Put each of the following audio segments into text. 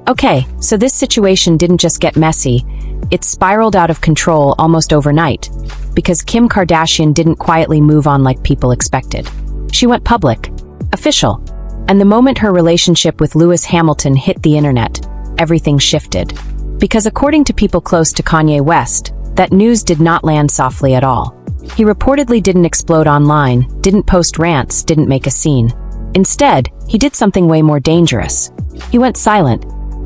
Okay, so this situation didn't just get messy, it spiraled out of control almost overnight, because Kim Kardashian didn't quietly move on like people expected. She went public, official, and the moment her relationship with Lewis Hamilton hit the internet, everything shifted. Because according to people close to Kanye West, that news did not land softly at all. He reportedly didn't explode online, didn't post rants, didn't make a scene. Instead, he did something way more dangerous. He went silent.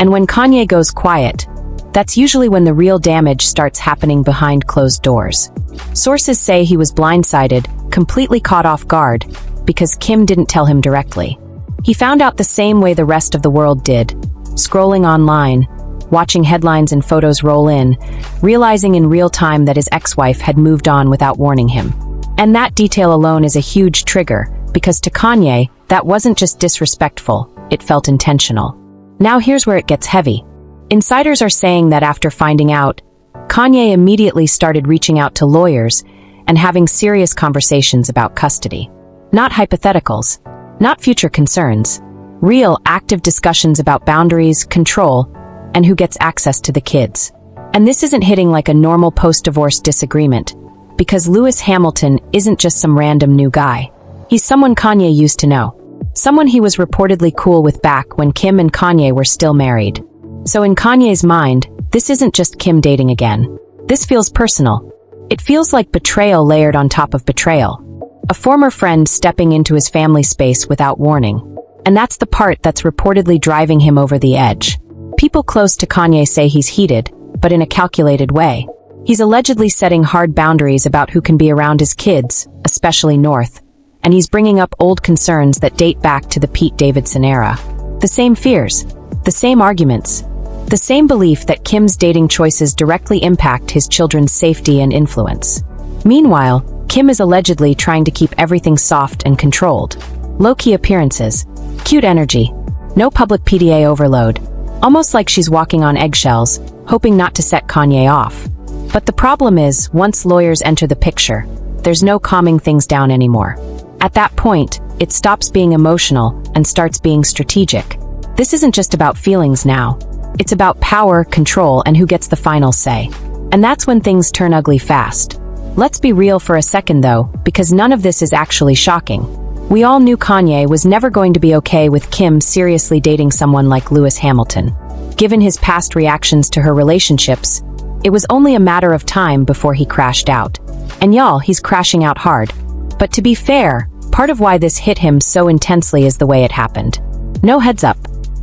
And when Kanye goes quiet, that's usually when the real damage starts happening behind closed doors. Sources say he was blindsided, completely caught off guard, because Kim didn't tell him directly. He found out the same way the rest of the world did, scrolling online, watching headlines and photos roll in, realizing in real time that his ex-wife had moved on without warning him. And that detail alone is a huge trigger, because to Kanye, that wasn't just disrespectful, it felt intentional. Now here's where it gets heavy. Insiders are saying that after finding out, Kanye immediately started reaching out to lawyers and having serious conversations about custody. Not hypotheticals, not future concerns, real active discussions about boundaries, control, and who gets access to the kids. And this isn't hitting like a normal post-divorce disagreement, because Lewis Hamilton isn't just some random new guy. He's someone Kanye used to know. Someone he was reportedly cool with back when Kim and Kanye were still married. So in Kanye's mind, this isn't just Kim dating again. This feels personal. It feels like betrayal layered on top of betrayal. A former friend stepping into his family space without warning. And that's the part that's reportedly driving him over the edge. People close to Kanye say he's heated, but in a calculated way. He's allegedly setting hard boundaries about who can be around his kids, especially North. And he's bringing up old concerns that date back to the Pete Davidson era. The same fears, the same arguments, the same belief that Kim's dating choices directly impact his children's safety and influence. Meanwhile, Kim is allegedly trying to keep everything soft and controlled. Low-key appearances, cute energy, no public PDA overload, almost like she's walking on eggshells, hoping not to set Kanye off. But the problem is, once lawyers enter the picture, there's no calming things down anymore. At that point, it stops being emotional and starts being strategic. This isn't just about feelings now. It's about power, control, and who gets the final say. And that's when things turn ugly fast. Let's be real for a second though, because none of this is actually shocking. We all knew Kanye was never going to be okay with Kim seriously dating someone like Lewis Hamilton. Given his past reactions to her relationships, it was only a matter of time before he crashed out. And y'all, he's crashing out hard. But to be fair, part of why this hit him so intensely is the way it happened. No heads up,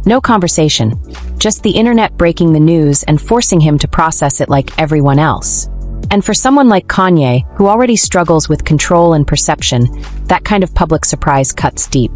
no conversation, just the internet breaking the news and forcing him to process it like everyone else. And for someone like Kanye, who already struggles with control and perception, that kind of public surprise cuts deep.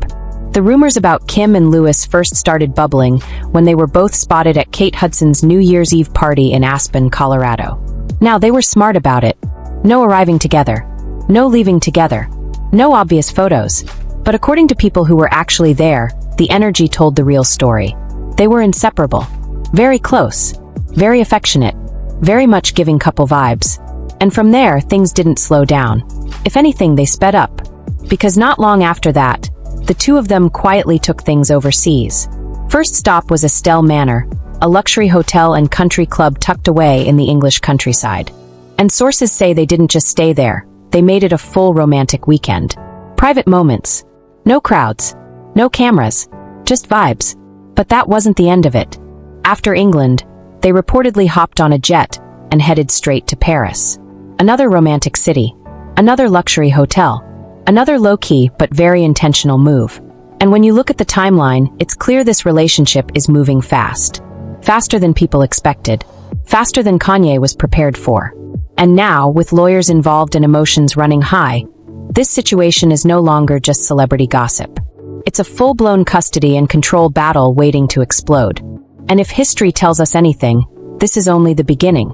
The rumors about Kim and Lewis first started bubbling when they were both spotted at Kate Hudson's New Year's Eve party in Aspen, Colorado. Now, they were smart about it. No arriving together. No leaving together. No obvious photos. But according to people who were actually there, the energy told the real story. They were inseparable. Very close. Very affectionate. Very much giving couple vibes. And from there, things didn't slow down. If anything, they sped up. Because not long after that, the two of them quietly took things overseas. First stop was Estelle Manor, a luxury hotel and country club tucked away in the English countryside. And sources say they didn't just stay there. They made it a full romantic weekend. Private moments. No crowds. No cameras. Just vibes. But that wasn't the end of it. After England, they reportedly hopped on a jet and headed straight to Paris. Another romantic city. Another luxury hotel. Another low-key but very intentional move. And when you look at the timeline, it's clear this relationship is moving fast. Faster than people expected. Faster than Kanye was prepared for. And now, with lawyers involved and emotions running high, this situation is no longer just celebrity gossip. It's a full-blown custody and control battle waiting to explode. And if history tells us anything, this is only the beginning.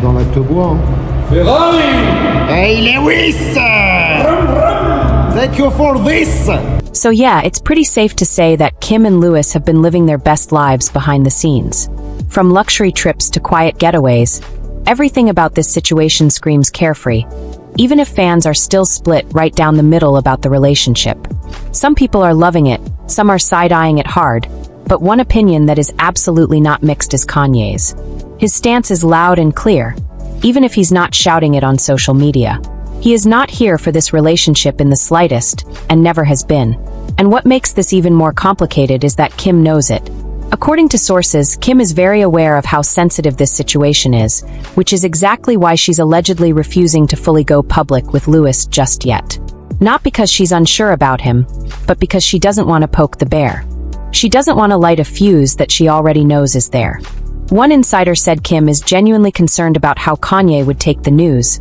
Dans la te bois, hein. Hey Lewis! Thank you for this! So yeah, it's pretty safe to say that Kim and Lewis have been living their best lives behind the scenes. From luxury trips to quiet getaways, everything about this situation screams carefree, even if fans are still split right down the middle about the relationship. Some people are loving it, some are side-eyeing it hard, but one opinion that is absolutely not mixed is Kanye's. His stance is loud and clear, even if he's not shouting it on social media. He is not here for this relationship in the slightest, and never has been. And what makes this even more complicated is that Kim knows it. According to sources, Kim is very aware of how sensitive this situation is, which is exactly why she's allegedly refusing to fully go public with Lewis just yet. Not because she's unsure about him, but because she doesn't want to poke the bear. She doesn't want to light a fuse that she already knows is there. One insider said Kim is genuinely concerned about how Kanye would take the news,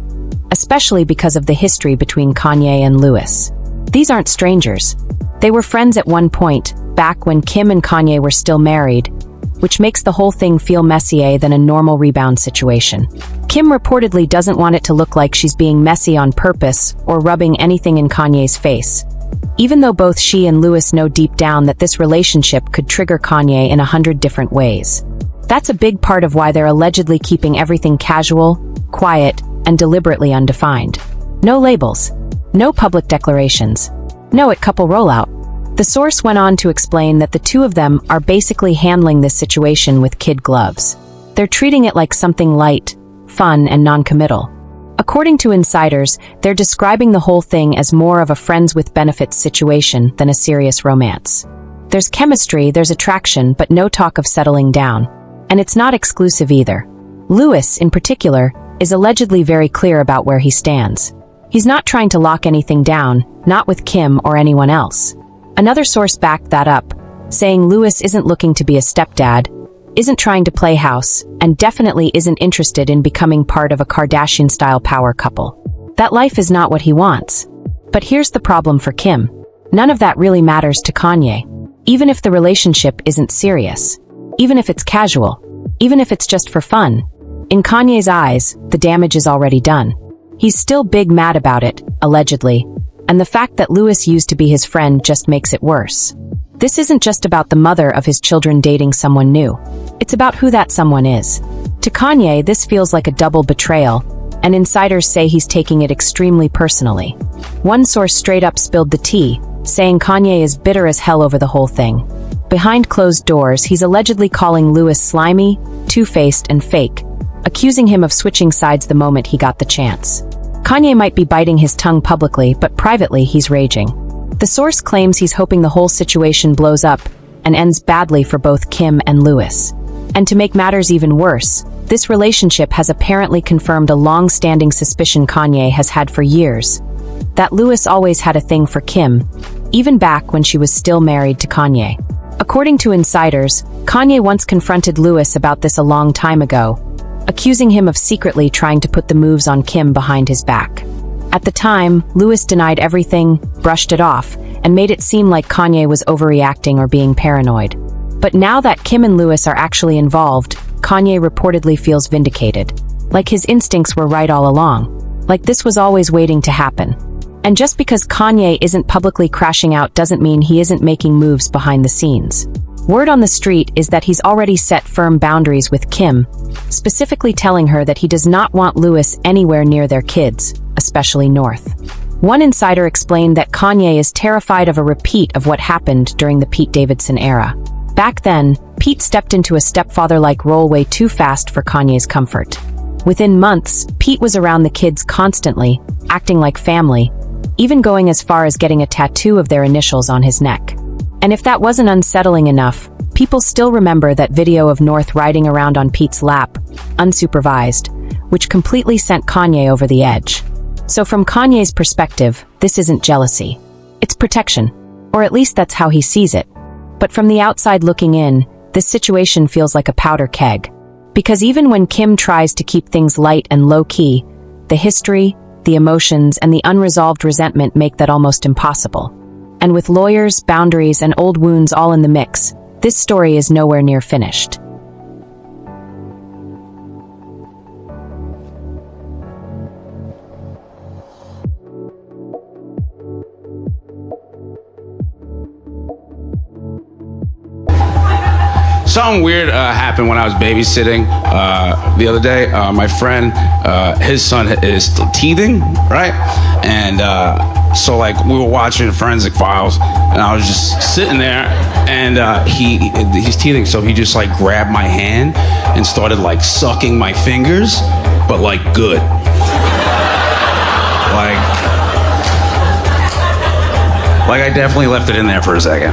especially because of the history between Kanye and Lewis. These aren't strangers. They were friends at one point, back when Kim and Kanye were still married, which makes the whole thing feel messier than a normal rebound situation. Kim reportedly doesn't want it to look like she's being messy on purpose or rubbing anything in Kanye's face, even though both she and Lewis know deep down that this relationship could trigger Kanye in 100 different ways. That's a big part of why they're allegedly keeping everything casual, quiet, and deliberately undefined. No labels, no public declarations, no couple rollout. The source went on to explain that the two of them are basically handling this situation with kid gloves. They're treating it like something light, fun, and non-committal. According to insiders, they're describing the whole thing as more of a friends with benefits situation than a serious romance. There's chemistry, there's attraction, but no talk of settling down. And it's not exclusive either. Lewis, in particular, is allegedly very clear about where he stands. He's not trying to lock anything down, not with Kim or anyone else. Another source backed that up, saying Lewis isn't looking to be a stepdad, isn't trying to play house, and definitely isn't interested in becoming part of a Kardashian-style power couple. That life is not what he wants. But here's the problem for Kim. None of that really matters to Kanye. Even if the relationship isn't serious. Even if it's casual. Even if it's just for fun. In Kanye's eyes, the damage is already done. He's still big mad about it, allegedly, and the fact that Lewis used to be his friend just makes it worse. This isn't just about the mother of his children dating someone new. It's about who that someone is. To Kanye, this feels like a double betrayal, and insiders say he's taking it extremely personally. One source straight up spilled the tea, saying Kanye is bitter as hell over the whole thing. Behind closed doors, he's allegedly calling Lewis slimy, two-faced, and fake, accusing him of switching sides the moment he got the chance. Kanye might be biting his tongue publicly, but privately he's raging. The source claims he's hoping the whole situation blows up and ends badly for both Kim and Lewis. And to make matters even worse, this relationship has apparently confirmed a long-standing suspicion Kanye has had for years, that Lewis always had a thing for Kim, even back when she was still married to Kanye. According to insiders, Kanye once confronted Lewis about this a long time ago, accusing him of secretly trying to put the moves on Kim behind his back. At the time, Lewis denied everything, brushed it off, and made it seem like Kanye was overreacting or being paranoid. But now that Kim and Lewis are actually involved, Kanye reportedly feels vindicated. Like his instincts were right all along. Like this was always waiting to happen. And just because Kanye isn't publicly crashing out doesn't mean he isn't making moves behind the scenes. Word on the street is that he's already set firm boundaries with Kim, specifically telling her that he does not want Lewis anywhere near their kids, especially North. One insider explained that Kanye is terrified of a repeat of what happened during the Pete Davidson era. Back then, Pete stepped into a stepfather-like role way too fast for Kanye's comfort. Within months, Pete was around the kids constantly, acting like family, even going as far as getting a tattoo of their initials on his neck. And if that wasn't unsettling enough, people still remember that video of North riding around on Pete's lap, unsupervised, which completely sent Kanye over the edge. So from Kanye's perspective, this isn't jealousy. It's protection. Or at least that's how he sees it. But from the outside looking in, this situation feels like a powder keg. Because even when Kim tries to keep things light and low-key, the history, the emotions, and the unresolved resentment make that almost impossible. And with lawyers, boundaries, and old wounds all in the mix, this story is nowhere near finished. something weird happened when I was babysitting the other day. My friend, his son is teething, right? And so like we were watching Forensic Files, and I was just sitting there, and he's teething, so he just like grabbed my hand and started like sucking my fingers, but like good. Like I definitely left it in there for a second.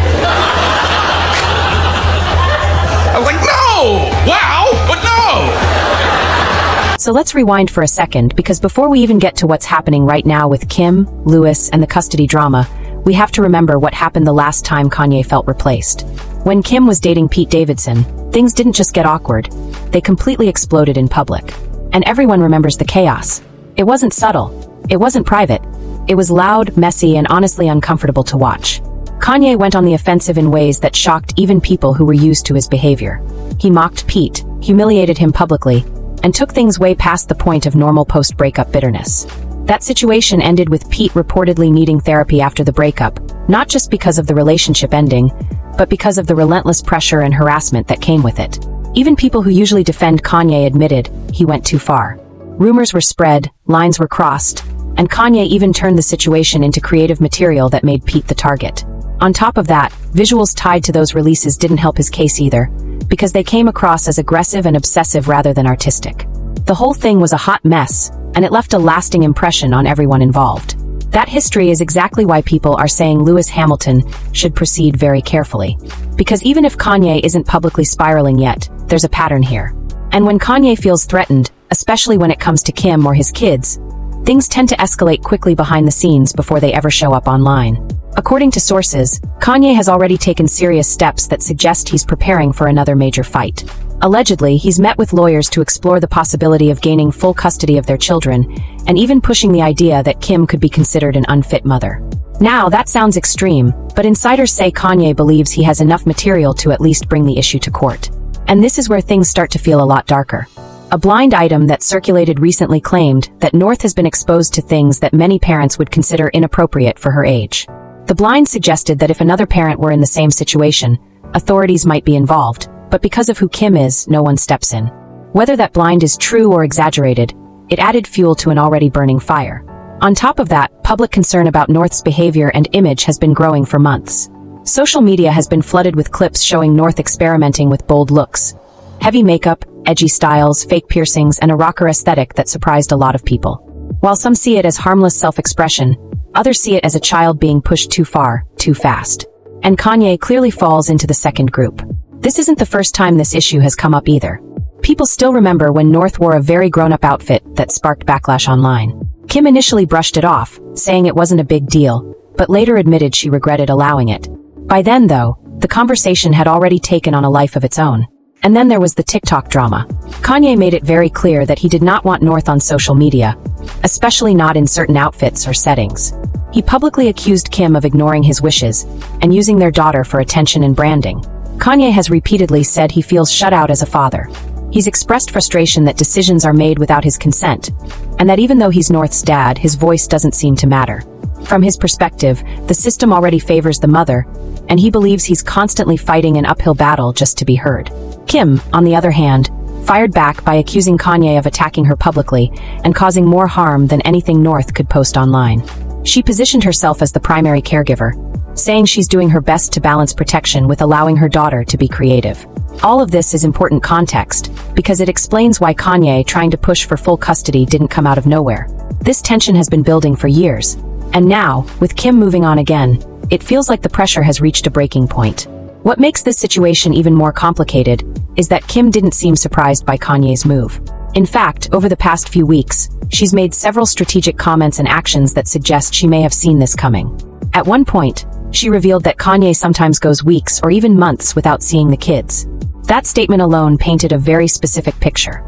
I was like, no! Wow, but no! So let's rewind for a second, because before we even get to what's happening right now with Kim, Louis, and the custody drama, we have to remember what happened the last time Kanye felt replaced. When Kim was dating Pete Davidson, things didn't just get awkward, they completely exploded in public. And everyone remembers the chaos. It wasn't subtle. It wasn't private. It was loud, messy, and honestly uncomfortable to watch. Kanye went on the offensive in ways that shocked even people who were used to his behavior. He mocked Pete, humiliated him publicly, and took things way past the point of normal post-breakup bitterness. That situation ended with Pete reportedly needing therapy after the breakup, not just because of the relationship ending, but because of the relentless pressure and harassment that came with it. Even people who usually defend Kanye admitted he went too far. Rumors were spread, lines were crossed, and Kanye even turned the situation into creative material that made Pete the target. On top of that, visuals tied to those releases didn't help his case either, because they came across as aggressive and obsessive rather than artistic. The whole thing was a hot mess, and it left a lasting impression on everyone involved. That history is exactly why people are saying Lewis Hamilton should proceed very carefully. Because even if Kanye isn't publicly spiraling yet, there's a pattern here. And when Kanye feels threatened, especially when it comes to Kim or his kids, things tend to escalate quickly behind the scenes before they ever show up online. According to sources, Kanye has already taken serious steps that suggest he's preparing for another major fight. Allegedly, he's met with lawyers to explore the possibility of gaining full custody of their children, and even pushing the idea that Kim could be considered an unfit mother. Now, that sounds extreme, but insiders say Kanye believes he has enough material to at least bring the issue to court. And this is where things start to feel a lot darker. A blind item that circulated recently claimed that North has been exposed to things that many parents would consider inappropriate for her age. The blind suggested that if another parent were in the same situation, authorities might be involved, but because of who Kim is, no one steps in. Whether that blind is true or exaggerated, it added fuel to an already burning fire. On top of that, public concern about North's behavior and image has been growing for months. Social media has been flooded with clips showing North experimenting with bold looks, heavy makeup, edgy styles, fake piercings, and a rocker aesthetic that surprised a lot of people. While some see it as harmless self-expression, others see it as a child being pushed too far, too fast. And Kanye clearly falls into the second group. This isn't the first time this issue has come up either. People still remember when North wore a very grown-up outfit that sparked backlash online. Kim initially brushed it off, saying it wasn't a big deal, but later admitted she regretted allowing it. By then, though, the conversation had already taken on a life of its own. And then there was the TikTok drama. Kanye made it very clear that he did not want North on social media, especially not in certain outfits or settings. He publicly accused Kim of ignoring his wishes and using their daughter for attention and branding. Kanye has repeatedly said he feels shut out as a father. He's expressed frustration that decisions are made without his consent, and that even though he's North's dad, his voice doesn't seem to matter. From his perspective, the system already favors the mother, and he believes he's constantly fighting an uphill battle just to be heard. Kim, on the other hand, fired back by accusing Kanye of attacking her publicly and causing more harm than anything North could post online. She positioned herself as the primary caregiver, saying she's doing her best to balance protection with allowing her daughter to be creative. All of this is important context, because it explains why Kanye trying to push for full custody didn't come out of nowhere. This tension has been building for years, and now, with Kim moving on again, it feels like the pressure has reached a breaking point. What makes this situation even more complicated is that Kim didn't seem surprised by Kanye's move. In fact, over the past few weeks, she's made several strategic comments and actions that suggest she may have seen this coming. At one point, she revealed that Kanye sometimes goes weeks or even months without seeing the kids. That statement alone painted a very specific picture.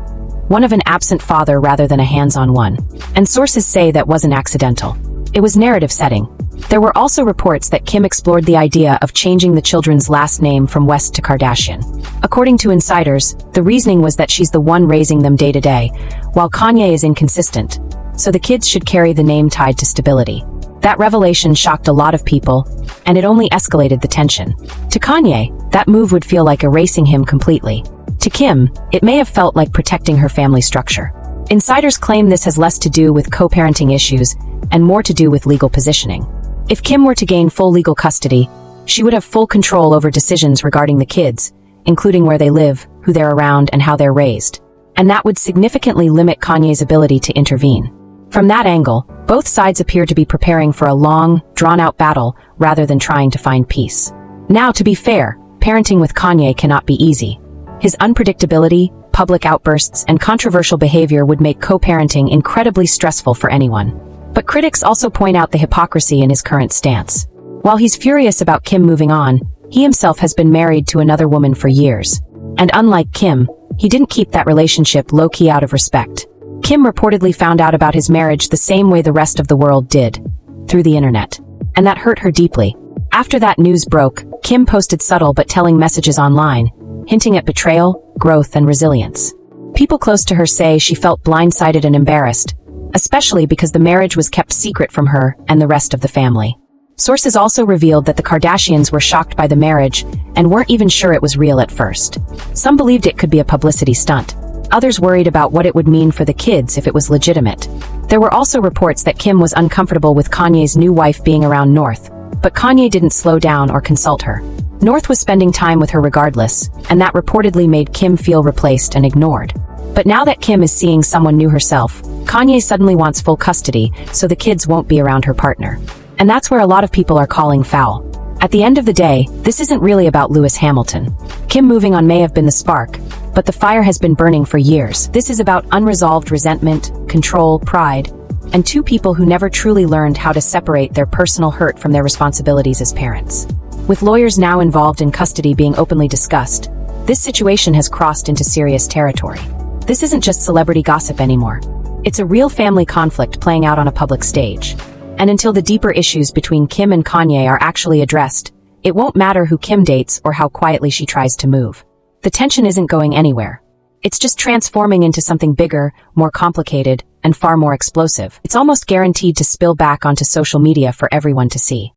One of an absent father rather than a hands-on one. And sources say that wasn't accidental. It was narrative setting. There were also reports that Kim explored the idea of changing the children's last name from West to Kardashian. According to insiders, the reasoning was that she's the one raising them day to day, while Kanye is inconsistent, so the kids should carry the name tied to stability. That revelation shocked a lot of people, and it only escalated the tension. To Kanye, that move would feel like erasing him completely. To Kim, it may have felt like protecting her family structure. Insiders claim this has less to do with co-parenting issues and more to do with legal positioning. If Kim were to gain full legal custody, she would have full control over decisions regarding the kids, including where they live, who they're around, and how they're raised. And that would significantly limit Kanye's ability to intervene. From that angle, both sides appear to be preparing for a long, drawn-out battle rather than trying to find peace. Now, to be fair, parenting with Kanye cannot be easy. His unpredictability, public outbursts, and controversial behavior would make co-parenting incredibly stressful for anyone. But critics also point out the hypocrisy in his current stance. While he's furious about Kim moving on, he himself has been married to another woman for years. And unlike Kim, he didn't keep that relationship low-key out of respect. Kim reportedly found out about his marriage the same way the rest of the world did, through the internet. And that hurt her deeply. After that news broke, Kim posted subtle but telling messages online, hinting at betrayal, growth, and resilience. People close to her say she felt blindsided and embarrassed, especially because the marriage was kept secret from her and the rest of the family. Sources also revealed that the Kardashians were shocked by the marriage and weren't even sure it was real at first. Some believed it could be a publicity stunt. Others worried about what it would mean for the kids if it was legitimate. There were also reports that Kim was uncomfortable with Kanye's new wife being around North, but Kanye didn't slow down or consult her. North was spending time with her regardless, and that reportedly made Kim feel replaced and ignored. But now that Kim is seeing someone new herself, Kanye suddenly wants full custody, so the kids won't be around her partner. And that's where a lot of people are calling foul. At the end of the day, this isn't really about Lewis Hamilton. Kim moving on may have been the spark, but the fire has been burning for years. This is about unresolved resentment, control, pride, and two people who never truly learned how to separate their personal hurt from their responsibilities as parents. With lawyers now involved in custody being openly discussed, this situation has crossed into serious territory. This isn't just celebrity gossip anymore. It's a real family conflict playing out on a public stage. And until the deeper issues between Kim and Kanye are actually addressed, it won't matter who Kim dates or how quietly she tries to move. The tension isn't going anywhere. It's just transforming into something bigger, more complicated, and far more explosive. It's almost guaranteed to spill back onto social media for everyone to see.